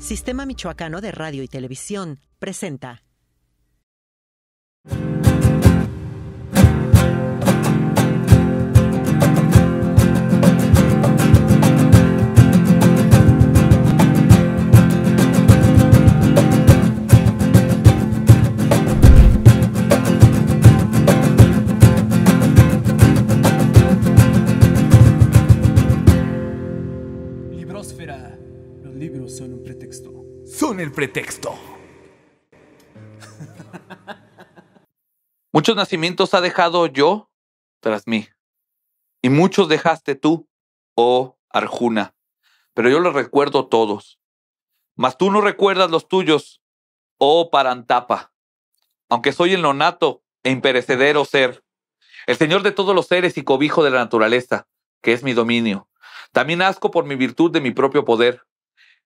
Sistema Michoacano de Radio y Televisión presenta. Librósfera. Los libros son un pretexto. Son el pretexto. Muchos nacimientos ha dejado yo tras mí, y muchos dejaste tú, oh Arjuna, pero yo los recuerdo todos. Mas tú no recuerdas los tuyos, oh Parantapa, aunque soy el nonato e imperecedero ser, el señor de todos los seres y cobijo de la naturaleza, que es mi dominio. También nazco por mi virtud de mi propio poder.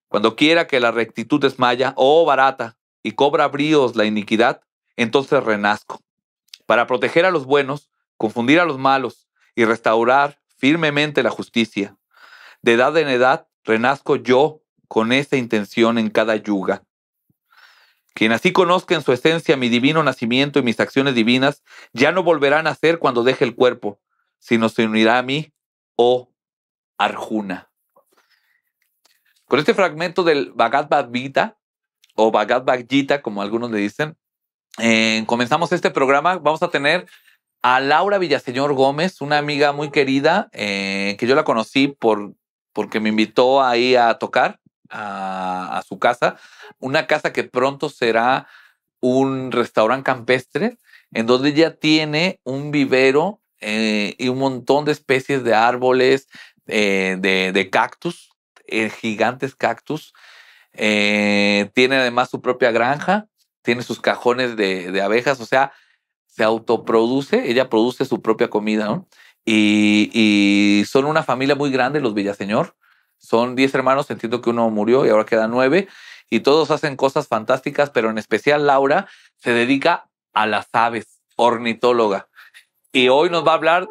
Cuando quiera que la rectitud desmaya, oh barata, y cobra bríos la iniquidad, entonces renazco. Para proteger a los buenos, confundir a los malos y restaurar firmemente la justicia. De edad en edad renazco yo con esa intención en cada yuga. Quien así conozca en su esencia mi divino nacimiento y mis acciones divinas, ya no volverá a nacer cuando deje el cuerpo, sino se unirá a mí, oh Arjuna. Con este fragmento del Bhagavad Gita, o Bhagavad Gita, como algunos le dicen, comenzamos este programa. Vamos a tener a Laura Villaseñor Gómez, una amiga muy querida, que yo la conocí porque me invitó ahí a tocar a su casa, una casa que pronto será un restaurante campestre, en donde ella tiene un vivero y un montón de especies de árboles, de cactus, gigantes cactus. Tiene además su propia granja, tiene sus cajones de abejas, o sea, se autoproduce, ella produce su propia comida, ¿no? Y son una familia muy grande, los Villaseñor. Son 10 hermanos, entiendo que uno murió y ahora quedan 9, y todos hacen cosas fantásticas, pero en especial Laura se dedica a las aves, ornitóloga. Y hoy nos va a hablar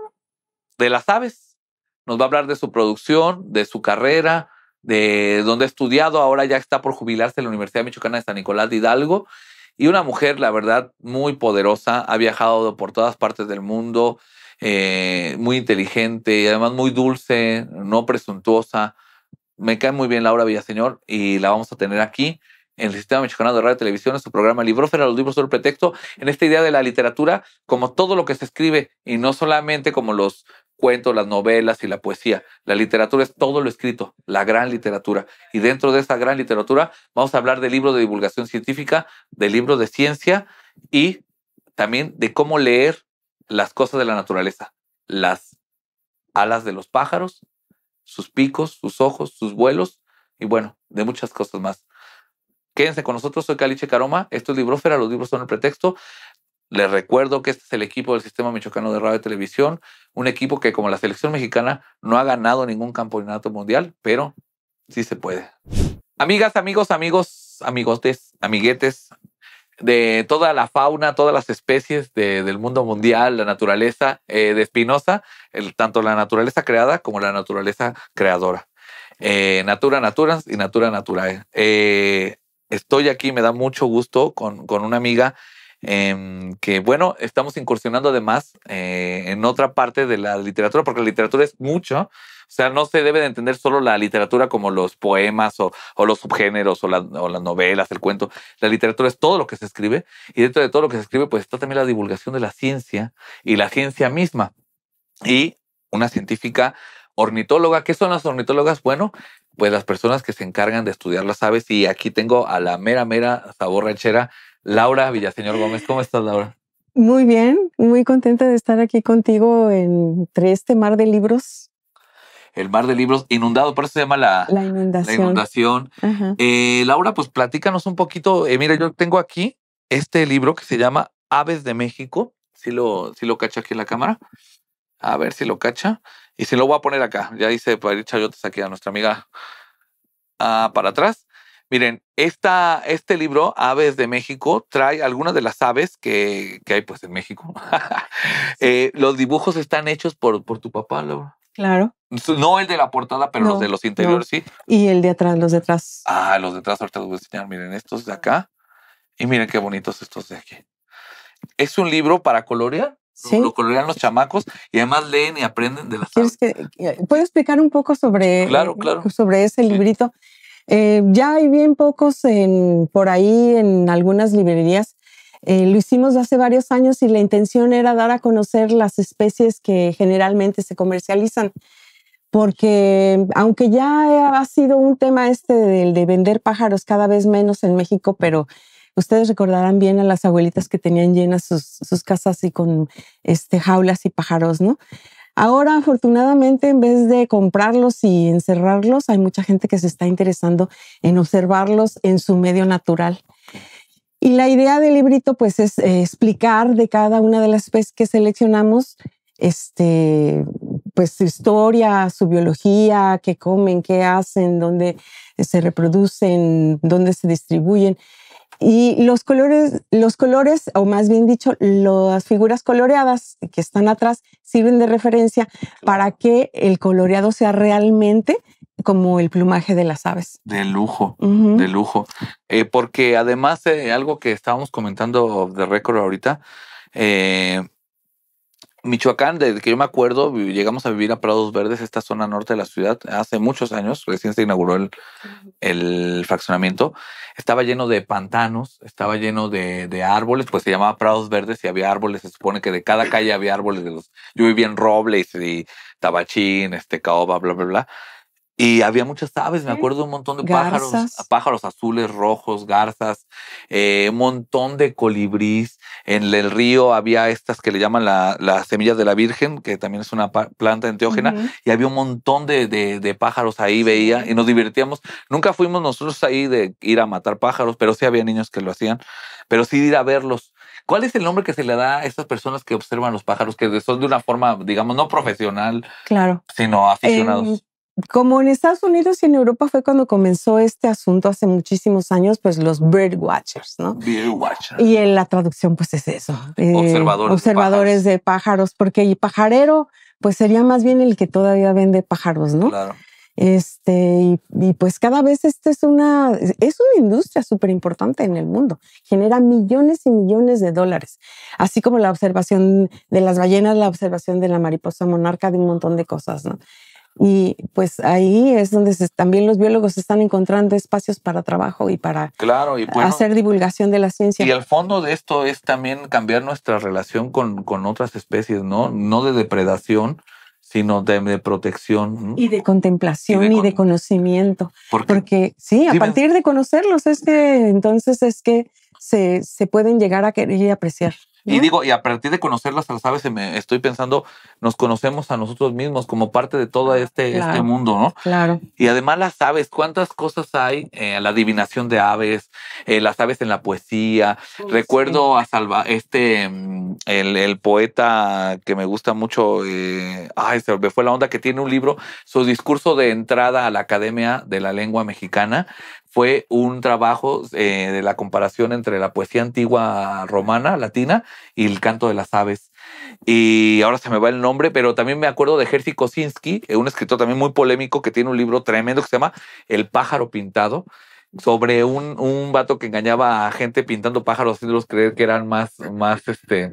de las aves, nos va a hablar de su producción, de su carrera, de donde ha estudiado. Ahora ya está por jubilarse en la Universidad Michoacana de San Nicolás de Hidalgo. Y una mujer, la verdad, muy poderosa. Ha viajado por todas partes del mundo, muy inteligente y además muy dulce, no presuntuosa. Me cae muy bien Laura Villaseñor y la vamos a tener aquí en el Sistema Michoacano de Radio y Televisión, en su programa Librósfera, los libros son el pretexto, en esta idea de la literatura como todo lo que se escribe y no solamente como los cuentos, las novelas y la poesía. La literatura es todo lo escrito, la gran literatura. Y dentro de esa gran literatura vamos a hablar de libros de divulgación científica, de libros de ciencia y también de cómo leer las cosas de la naturaleza. Las alas de los pájaros, sus picos, sus ojos, sus vuelos y bueno, de muchas cosas más. Quédense con nosotros, soy Caliche Caroma, esto es Librósfera, los libros son el pretexto. Les recuerdo que este es el equipo del Sistema Michoacano de Radio y Televisión, un equipo que, como la selección mexicana, no ha ganado ningún campeonato mundial, pero sí se puede. Amigas, amigos, amigotes, amiguetes, de toda la fauna, todas las especies del mundo mundial, la naturaleza de Spinoza, tanto la naturaleza creada como la naturaleza creadora. Natura naturans y natura naturae. Estoy aquí, me da mucho gusto con una amiga que, bueno, estamos incursionando además en otra parte de la literatura, porque la literatura es mucho. O sea, no se debe de entender solo la literatura como los poemas o los subgéneros o las novelas, el cuento. La literatura es todo lo que se escribe, y dentro de todo lo que se escribe pues está también la divulgación de la ciencia y la ciencia misma. Y una científica ornitóloga. ¿Qué son las ornitólogas? Bueno, pues las personas que se encargan de estudiar las aves, y aquí tengo a la mera sabor ranchera, Laura Villaseñor Gómez. ¿Cómo estás, Laura? Muy bien, muy contenta de estar aquí contigo entre este mar de libros. El mar de libros inundado, por eso se llama la inundación. Laura, pues platícanos un poquito. Mira, yo tengo aquí este libro que se llama Aves de México. ¿Sí lo cacha aquí en la cámara? A ver si lo cacha. Y si lo voy a poner acá. Ya dice para ir chayotes aquí a nuestra amiga para atrás. Miren, este libro, Aves de México, trae algunas de las aves que hay pues en México. Los dibujos están hechos por tu papá, Laura. Claro. No el de la portada, pero los de los interiores sí. Y el de atrás, los de atrás. Los de atrás ahorita los voy a enseñar. Miren, estos de acá. Y miren qué bonitos estos de aquí. Es un libro para colorear. Sí. Lo colorean los chamacos y además leen y aprenden de las aves. ¿Puedo explicar un poco sobre, claro. sobre ese librito? Ya hay bien pocos por ahí en algunas librerías. Lo hicimos hace varios años y la intención era dar a conocer las especies que generalmente se comercializan. Porque aunque ya ha sido un tema de vender pájaros cada vez menos en México, pero ustedes recordarán bien a las abuelitas que tenían llenas sus casas y con jaulas y pájaros, ¿no? Ahora, afortunadamente, en vez de comprarlos y encerrarlos, hay mucha gente que se está interesando en observarlos en su medio natural. Y la idea del librito, pues, es explicar de cada una de las especies que seleccionamos, pues, su historia, su biología, qué comen, qué hacen, dónde se reproducen, dónde se distribuyen. Y los colores, o más bien dicho, las figuras coloreadas que están atrás sirven de referencia para que el coloreado sea realmente como el plumaje de las aves. De lujo, de lujo. Porque además, algo que estábamos comentando de récord ahorita, Michoacán, desde que yo me acuerdo, llegamos a vivir a Prados Verdes, esta zona norte de la ciudad, hace muchos años, recién se inauguró el fraccionamiento. Estaba lleno de pantanos, estaba lleno de árboles, pues se llamaba Prados Verdes y había árboles, se supone que de cada calle había árboles yo vivía en Robles y Tabachín, caoba, bla, bla, bla. Y había muchas aves, me acuerdo un montón de pájaros azules, rojos, garzas, un montón de colibrís. En el río había estas que le llaman las semillas de la Virgen, que también es una planta enteógena, y había un montón de pájaros ahí, veía, y nos divertíamos. Nunca fuimos nosotros ahí de ir a matar pájaros, pero sí había niños que lo hacían, pero sí de ir a verlos. ¿Cuál es el nombre que se le da a estas personas que observan los pájaros, que son de una forma, digamos, no profesional, claro, sino aficionados? Como en Estados Unidos y en Europa fue cuando comenzó este asunto hace muchísimos años, pues los bird watchers, ¿no? Bird watchers. Y en la traducción, pues es eso. Observadores de pájaros, porque el pajarero, pues sería más bien el que todavía vende pájaros, ¿no? Claro. Y pues cada vez es una industria súper importante en el mundo. Genera millones y millones de dólares. Así como la observación de las ballenas, la observación de la mariposa monarca, de un montón de cosas, ¿no? Y pues ahí es donde también los biólogos están encontrando espacios para trabajo y para hacer divulgación de la ciencia. Y el fondo de esto es también cambiar nuestra relación con otras especies, ¿no? No de depredación, sino de protección. Y de contemplación y de conocimiento. Porque sí, a partir de conocerlos entonces se pueden llegar a querer y apreciar. ¿no? Y digo, y a partir de conocerlas a las aves, estoy pensando, nos conocemos a nosotros mismos como parte de todo este mundo, ¿no? Claro. Y además las aves, ¿cuántas cosas hay? La adivinación de aves, las aves en la poesía. Recuerdo a el poeta que me gusta mucho, se me fue la onda, que tiene un libro, su discurso de entrada a la Academia de la Lengua Mexicana. Fue un trabajo de la comparación entre la poesía antigua romana, latina, y el canto de las aves. Y ahora se me va el nombre, pero también me acuerdo de Jerzy Kosinski, un escritor también muy polémico que tiene un libro tremendo que se llama El pájaro pintado, sobre un vato que engañaba a gente pintando pájaros, haciéndolos creer que eran más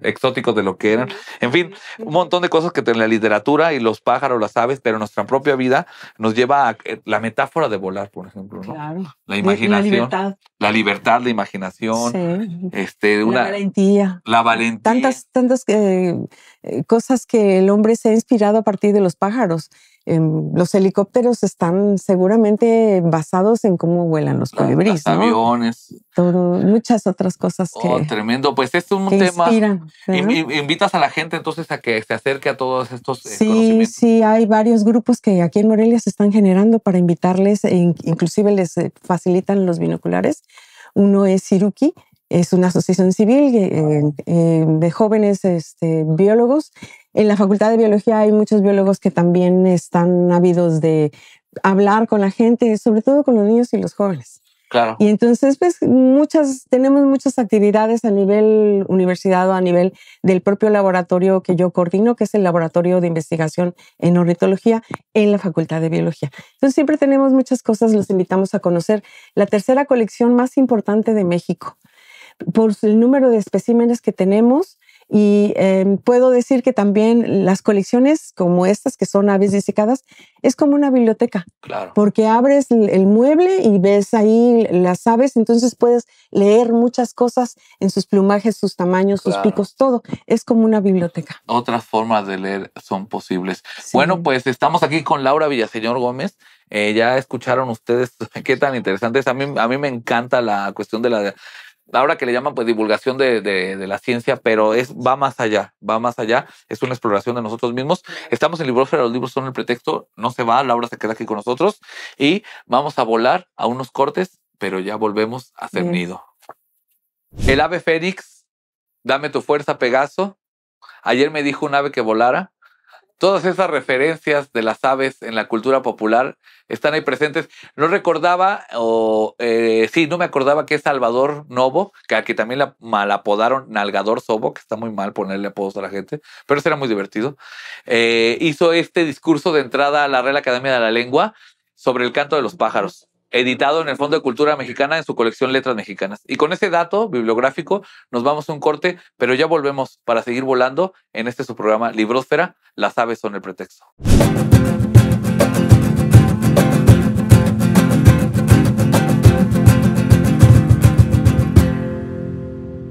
exóticos de lo que eran. En fin, un montón de cosas que en la literatura y los pájaros, las aves, pero nuestra propia vida nos lleva a la metáfora de volar, por ejemplo, ¿no? Claro. La imaginación. La libertad, la imaginación. Sí. La valentía. La valentía. Tantas cosas que el hombre se ha inspirado a partir de los pájaros. Los helicópteros están seguramente basados en cómo vuelan los colibríes, los aviones. Muchas otras cosas que tremendo. Pues este es un tema. Inspiran, invitas a la gente entonces a que se acerque a todos estos conocimientos. Sí, hay varios grupos que aquí en Morelia se están generando para invitarles, inclusive les facilitan los binoculares. Uno es Ciruki, es una asociación civil de jóvenes biólogos. En la Facultad de Biología hay muchos biólogos que también están ávidos de hablar con la gente, sobre todo con los niños y los jóvenes. Claro. Y entonces, pues, tenemos muchas actividades a nivel universidad o a nivel del propio laboratorio que yo coordino, que es el Laboratorio de Investigación en Ornitología en la Facultad de Biología. Entonces, siempre tenemos muchas cosas, los invitamos a conocer la tercera colección más importante de México, por el número de especímenes que tenemos. Y puedo decir que también las colecciones como estas, que son aves disecadas, es como una biblioteca. Claro. Porque abres el mueble y ves ahí las aves, entonces puedes leer muchas cosas en sus plumajes, sus tamaños, sus picos, todo. Es como una biblioteca. Otras formas de leer son posibles. Sí. Bueno, pues estamos aquí con Laura Villaseñor Gómez. Ya escucharon ustedes qué tan interesante es. A mí me encanta la cuestión de ahora que le llaman pues divulgación de la ciencia, pero va más allá, es una exploración de nosotros mismos. Estamos en Librósfera, los libros son el pretexto, no se va, Laura se queda aquí con nosotros y vamos a volar a unos cortes, pero ya volvemos a hacer nido. El ave fénix, dame tu fuerza, Pegaso. Ayer me dijo un ave que volara. Todas esas referencias de las aves en la cultura popular están ahí presentes. No recordaba, no me acordaba que es Salvador Novo, que aquí también la malapodaron Nalgador Sobo, que está muy mal ponerle apodos a la gente, pero eso era muy divertido. Hizo este discurso de entrada a la Real Academia de la Lengua sobre el canto de los pájaros, editado en el Fondo de Cultura Mexicana en su colección Letras Mexicanas. Y con ese dato bibliográfico nos vamos a un corte, pero ya volvemos para seguir volando en su programa Librósfera, las aves son el pretexto.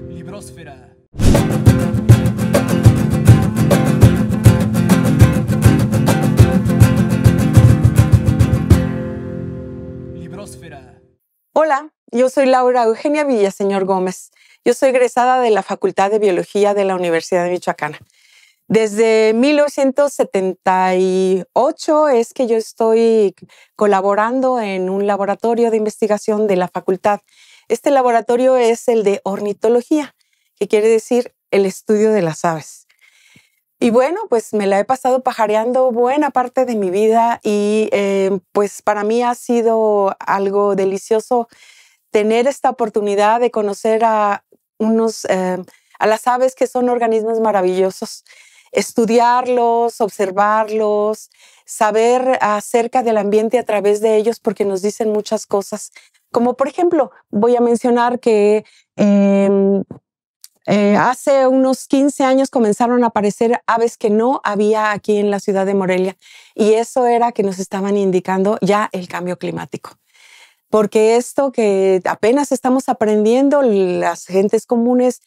Librósfera. Librósfera. Hola, yo soy Laura Eugenia Villaseñor Gómez. Yo soy egresada de la Facultad de Biología de la Universidad de Michoacana. Desde 1978 es que yo estoy colaborando en un laboratorio de investigación de la facultad. Este laboratorio es el de ornitología, que quiere decir el estudio de las aves. Y bueno, pues me la he pasado pajareando buena parte de mi vida y pues para mí ha sido algo delicioso tener esta oportunidad de conocer a las aves, que son organismos maravillosos, estudiarlos, observarlos, saber acerca del ambiente a través de ellos, porque nos dicen muchas cosas. Como por ejemplo, voy a mencionar que hace unos 15 años comenzaron a aparecer aves que no había aquí en la ciudad de Morelia, y eso era que nos estaban indicando ya el cambio climático. Porque esto que apenas estamos aprendiendo, las gentes comunes,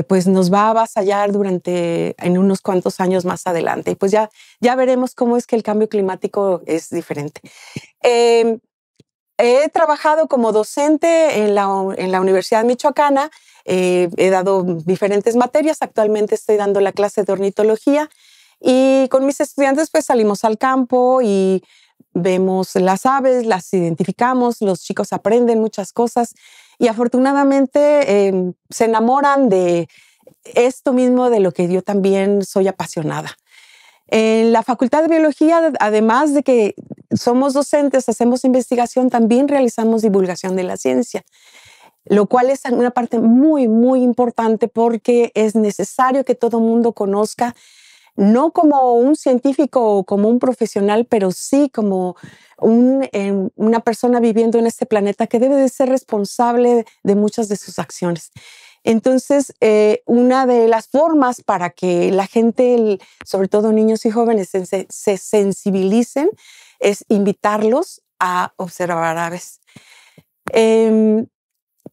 pues nos va a avasallar en unos cuantos años más adelante. Y pues ya veremos cómo es que el cambio climático es diferente. He trabajado como docente en la Universidad Michoacana. He dado diferentes materias. Actualmente estoy dando la clase de ornitología y con mis estudiantes pues salimos al campo y vemos las aves, las identificamos, los chicos aprenden muchas cosas y afortunadamente se enamoran de esto mismo de lo que yo también soy apasionada. En la Facultad de Biología, además de que somos docentes, hacemos investigación, también realizamos divulgación de la ciencia, lo cual es una parte muy, muy importante porque es necesario que todo mundo conozca, no como un científico o como un profesional, pero sí como una persona viviendo en este planeta que debe de ser responsable de muchas de sus acciones. Entonces, una de las formas para que la gente, sobre todo niños y jóvenes, se sensibilicen es invitarlos a observar aves.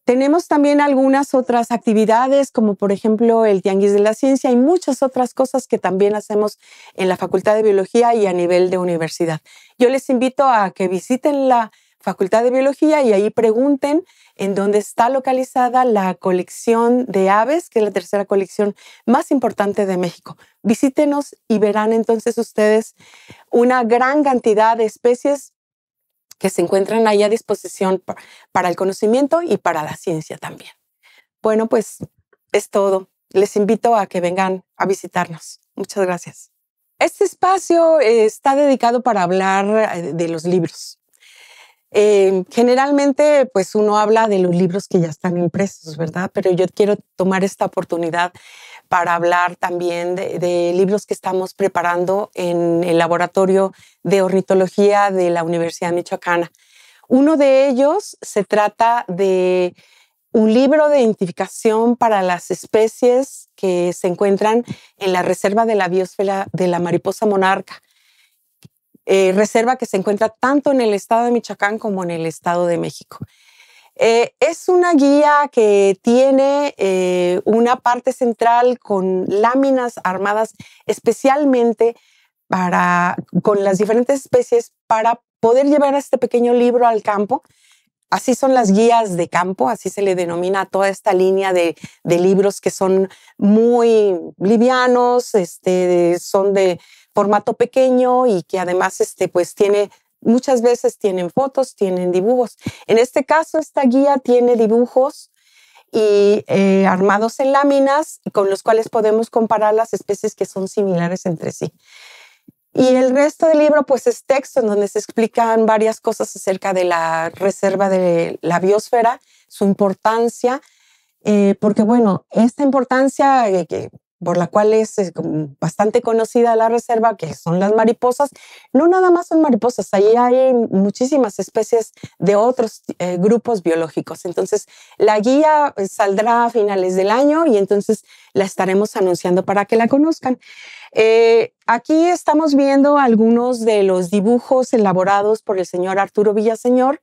Tenemos también algunas otras actividades, como por ejemplo el Tianguis de la Ciencia y muchas otras cosas que también hacemos en la Facultad de Biología y a nivel de universidad. Yo les invito a que visiten la Facultad de Biología y ahí pregunten en dónde está localizada la colección de aves, que es la tercera colección más importante de México. Visítenos y verán entonces ustedes una gran cantidad de especies que se encuentran ahí a disposición para el conocimiento y para la ciencia también. Bueno, pues es todo. Les invito a que vengan a visitarnos. Muchas gracias. Este espacio está dedicado para hablar de los libros. Generalmente, pues uno habla de los libros que ya están impresos, ¿verdad? Pero yo quiero tomar esta oportunidad para hablar también de libros que estamos preparando en el laboratorio de ornitología de la Universidad Michoacana. Uno de ellos se trata de un libro de identificación para las especies que se encuentran en la reserva de la biosfera de la mariposa monarca. Reserva que se encuentra tanto en el estado de Michoacán como en el estado de México. Es una guía que tiene una parte central con láminas armadas especialmente con las diferentes especies para poder llevar este pequeño libro al campo. Así son las guías de campo, así se le denomina a toda esta línea de libros que son muy livianos, son de formato pequeño y que además pues muchas veces tienen fotos, tienen dibujos. En este caso, esta guía tiene dibujos y armados en láminas con los cuales podemos comparar las especies que son similares entre sí. Y el resto del libro pues es texto en donde se explican varias cosas acerca de la reserva de la biosfera, su importancia, porque bueno, esta importancia por la cual es bastante conocida la reserva, que son las mariposas, no nada más son mariposas, ahí hay muchísimas especies de otros grupos biológicos. Entonces, la guía saldrá a finales del año y entonces la estaremos anunciando para que la conozcan. Aquí estamos viendo algunos de los dibujos elaborados por el señor Arturo Villaseñor,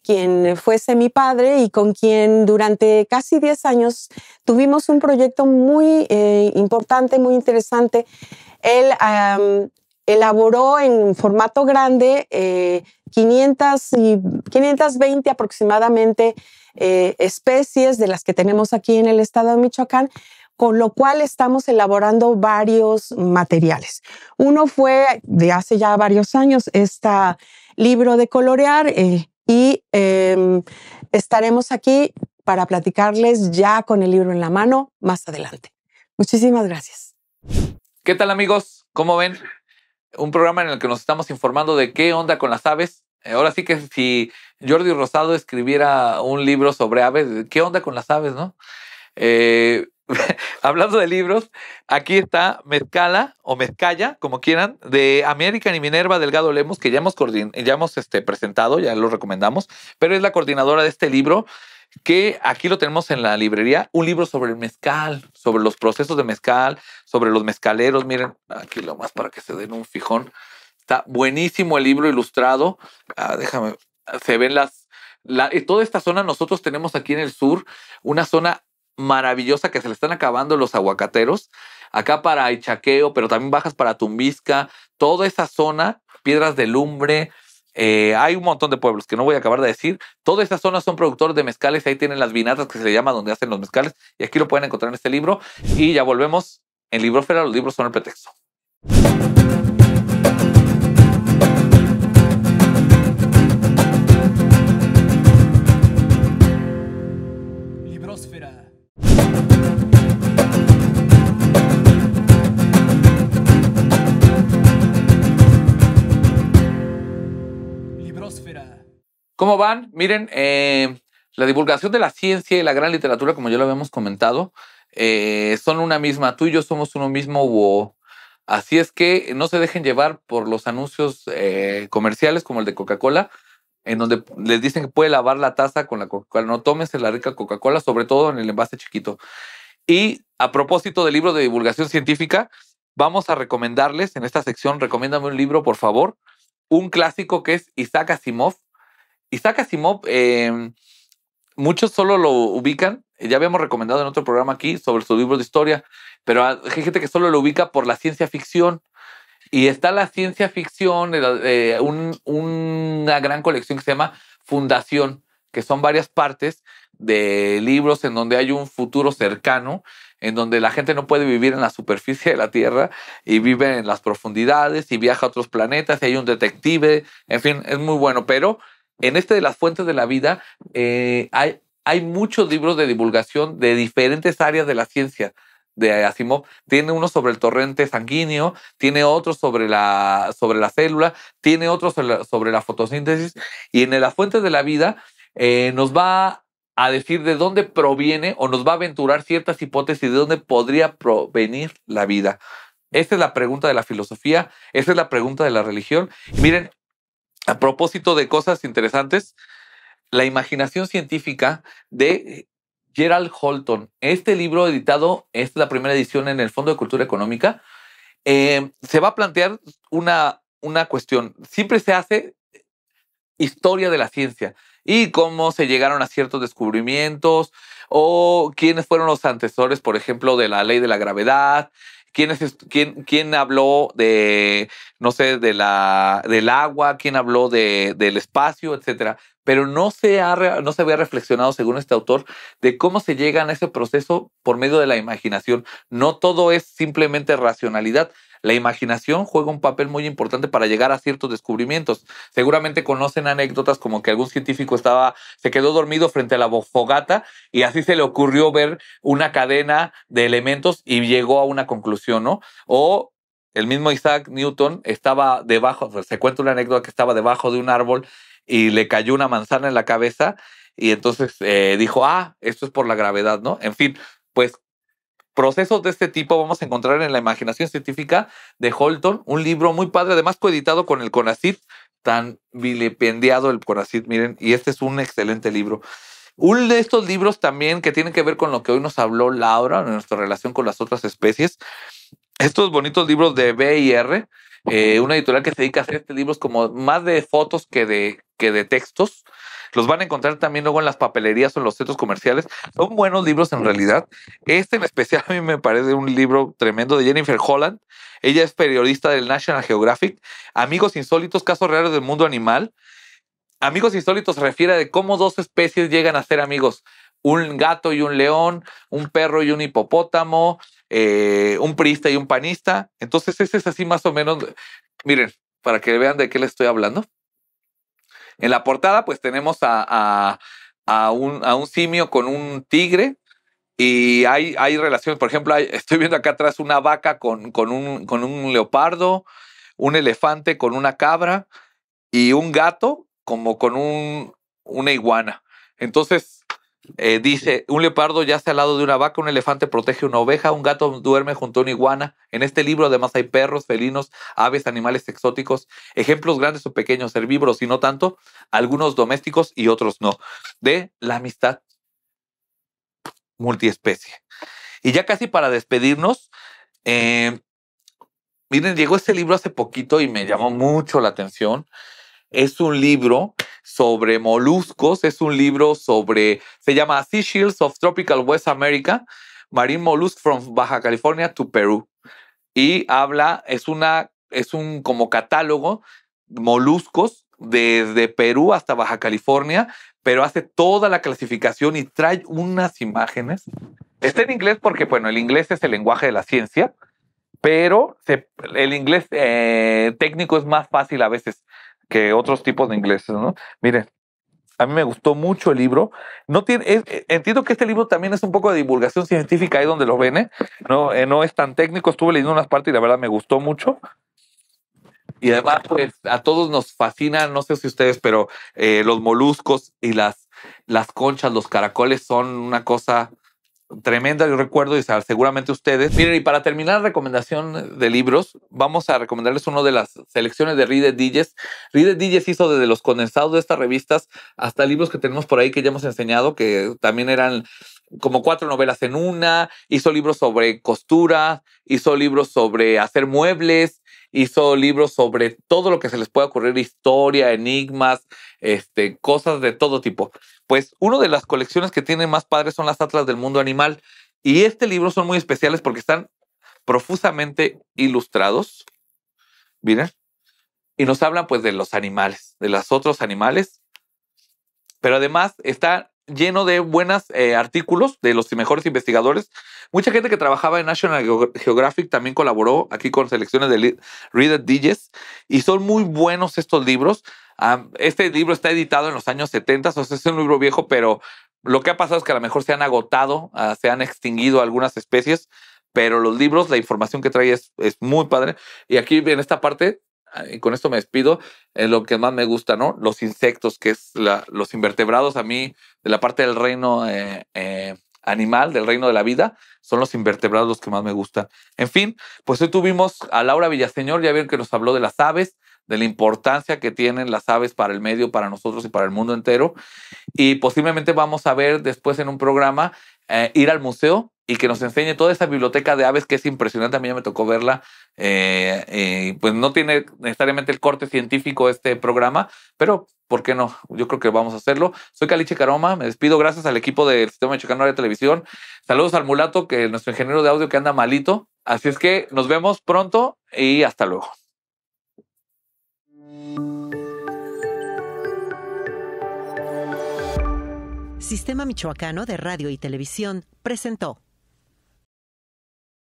quien fuese mi padre y con quien durante casi 10 años tuvimos un proyecto muy importante, muy interesante. Él elaboró en formato grande 520 aproximadamente especies de las que tenemos aquí en el estado de Michoacán, con lo cual estamos elaborando varios materiales. Uno fue de hace ya varios años, este libro de colorear, y estaremos aquí para platicarles ya con el libro en la mano más adelante. Muchísimas gracias. ¿Qué tal, amigos? ¿Cómo ven? Un programa en el que nos estamos informando de qué onda con las aves. Ahora sí que si Jordi Rosado escribiera un libro sobre aves, ¿qué onda con las aves, no? Hablando de libros, aquí está Mezcala o Mezcalla, como quieran, de American y Minerva Delgado Lemos, que ya hemos presentado, ya lo recomendamos, pero es la coordinadora de este libro, que aquí lo tenemos en la librería, un libro sobre el mezcal, sobre los procesos de mezcal, sobre los mezcaleros. Miren, aquí lo más para que se den un fijón. Está buenísimo el libro ilustrado. Se ven toda esta zona. Nosotros tenemos aquí en el sur una zona maravillosa que se le están acabando los aguacateros. Acá para Ichaqueo, pero también bajas para Tumbisca. Toda esa zona, Piedras de Lumbre. Hay un montón de pueblos que no voy a acabar de decir. Toda esa zona son productores de mezcales. Ahí tienen las vinatas que se le llama donde hacen los mezcales. Y aquí lo pueden encontrar en este libro. Y ya volvemos en Librósfera. Los libros son el pretexto. Librósfera. Librósfera. ¿Cómo van? Miren, la divulgación de la ciencia y la gran literatura, como ya lo habíamos comentado, son una misma. Tú y yo somos uno mismo. Así es que no se dejen llevar por los anuncios comerciales como el de Coca-Cola, en donde les dicen que puede lavar la taza con la Coca-Cola. No, tómense la rica Coca-Cola, sobre todo en el envase chiquito. Y a propósito del libro de divulgación científica, vamos a recomendarles en esta sección, recomiéndame un libro, por favor, un clásico que es Isaac Asimov. Isaac Asimov, muchos solo lo ubican, ya habíamos recomendado en otro programa aquí sobre sus libros de historia, pero hay gente que solo lo ubica por la ciencia ficción. Y está la ciencia ficción, una gran colección que se llama Fundación, que son varias partes de libros en donde hay un futuro cercano, en donde la gente no puede vivir en la superficie de la Tierra y vive en las profundidades y viaja a otros planetas y hay un detective. En fin, es muy bueno. Pero en de las fuentes de la vida hay muchos libros de divulgación de diferentes áreas de la ciencia, de Asimov, tiene uno sobre el torrente sanguíneo, tiene otro sobre la célula, tiene otro sobre la fotosíntesis, y en La Fuente de la Vida nos va a decir de dónde proviene o nos va a aventurar ciertas hipótesis de dónde podría provenir la vida. Esta es la pregunta de la filosofía, esta es la pregunta de la religión. Y miren, a propósito de cosas interesantes, la imaginación científica de Gerald Holton. Este libro editado, esta es la primera edición en el Fondo de Cultura Económica, se va a plantear una cuestión. Siempre se hace historia de la ciencia y cómo se llegaron a ciertos descubrimientos o quiénes fueron los antecesores, por ejemplo, de la ley de la gravedad, quién habló de, no sé, del agua, quién habló del espacio, etcétera. Pero no se había reflexionado, según este autor, de cómo se llega a ese proceso por medio de la imaginación. No todo es simplemente racionalidad. La imaginación juega un papel muy importante para llegar a ciertos descubrimientos. Seguramente conocen anécdotas como que algún científico se quedó dormido frente a la fogata y así se le ocurrió ver una cadena de elementos y llegó a una conclusión, ¿no? O el mismo Isaac Newton estaba debajo, se cuenta una anécdota que estaba debajo de un árbol y le cayó una manzana en la cabeza y entonces dijo, esto es por la gravedad, ¿no? En fin, pues procesos de este tipo vamos a encontrar en La imaginación científica de Holton, un libro muy padre, además coeditado con el CONACYT, tan vilipendiado el CONACYT, miren, y este es un excelente libro. Uno de estos libros también que tienen que ver con lo que hoy nos habló Laura, en nuestra relación con las otras especies, estos bonitos libros de B&R, una editorial que se dedica a hacer estos libros como más de fotos que de textos. Los van a encontrar también luego en las papelerías o en los centros comerciales. Son buenos libros en realidad. Este en especial a mí me parece un libro tremendo de Jennifer Holland. Ella es periodista del National Geographic. Amigos insólitos, casos raros del mundo animal. Amigos insólitos se refiere a de cómo dos especies llegan a ser amigos. Un gato y un león, un perro y un hipopótamo, un priista y un panista. Entonces ese es así más o menos. Miren, para que vean de qué les estoy hablando. En la portada pues tenemos a un simio con un tigre y hay relaciones. Por ejemplo, estoy viendo acá atrás una vaca con un leopardo, un elefante con una cabra y un gato como con una iguana. Entonces dice, un leopardo yace al lado de una vaca, un elefante protege una oveja, un gato duerme junto a una iguana. En este libro además hay perros, felinos, aves, animales exóticos, ejemplos grandes o pequeños, herbívoros y no tanto, algunos domésticos y otros no, de la amistad multiespecie. Y ya casi para despedirnos, miren, llegó este libro hace poquito y me llamó mucho la atención. Es un libro sobre moluscos, es un libro se llama Sea Shields of Tropical West America, Marine Mollusks from Baja California to Peru. Y es un como catálogo moluscos desde Perú hasta Baja California, pero hace toda la clasificación y trae unas imágenes. Está en inglés porque, bueno, el inglés es el lenguaje de la ciencia, pero el inglés técnico es más fácil a veces que otros tipos de inglés, ¿no? Miren, a mí me gustó mucho el libro. Entiendo que este libro también es un poco de divulgación científica, ahí donde lo ven, ¿eh? No es tan técnico. Estuve leyendo unas partes y la verdad me gustó mucho. Y además, pues, a todos nos fascinan, no sé si ustedes, pero los moluscos y las conchas, los caracoles son una cosa tremenda, yo recuerdo, y seguramente ustedes. Miren, y para terminar la recomendación de libros, vamos a recomendarles uno de las selecciones de Reader Digest. Reader Digest hizo desde los condensados de estas revistas hasta libros que tenemos por ahí que ya hemos enseñado, que también eran como 4 novelas en una. Hizo libros sobre costura, hizo libros sobre hacer muebles, hizo libros sobre todo lo que se les pueda ocurrir, historia, enigmas, cosas de todo tipo. Pues una de las colecciones que tiene más padres son las Atlas del Mundo Animal. Y este libro son muy especiales porque están profusamente ilustrados. Miren. Y nos hablan pues de los animales, de los otros animales. Pero además está lleno de buenos artículos de los mejores investigadores. Mucha gente que trabajaba en National Geographic también colaboró aquí con selecciones de Reader Digest. Y son muy buenos estos libros. Este libro está editado en los años 70, o sea, es un libro viejo, pero lo que ha pasado es que a lo mejor se han agotado, se han extinguido algunas especies, pero los libros, la información que trae es muy padre. Y aquí en esta parte, y con esto me despido, es lo que más me gusta, ¿no? Los insectos, que es los invertebrados. A mí, de la parte del reino animal, del reino de la vida, son los invertebrados los que más me gustan. En fin, pues hoy tuvimos a Laura Villaseñor, ya vieron que nos habló de las aves, de la importancia que tienen las aves para el medio, para nosotros y para el mundo entero. Y posiblemente vamos a ver después en un programa ir al museo y que nos enseñe toda esa biblioteca de aves que es impresionante. A mí ya me tocó verla. Pues no tiene necesariamente el corte científico este programa, pero ¿por qué no? Yo creo que vamos a hacerlo. Soy Caliche Caroma, me despido gracias al equipo del Sistema Mexicano de Televisión. Saludos al Mulato, que es nuestro ingeniero de audio que anda malito. Así es que nos vemos pronto y hasta luego. Sistema Michoacano de Radio y Televisión presentó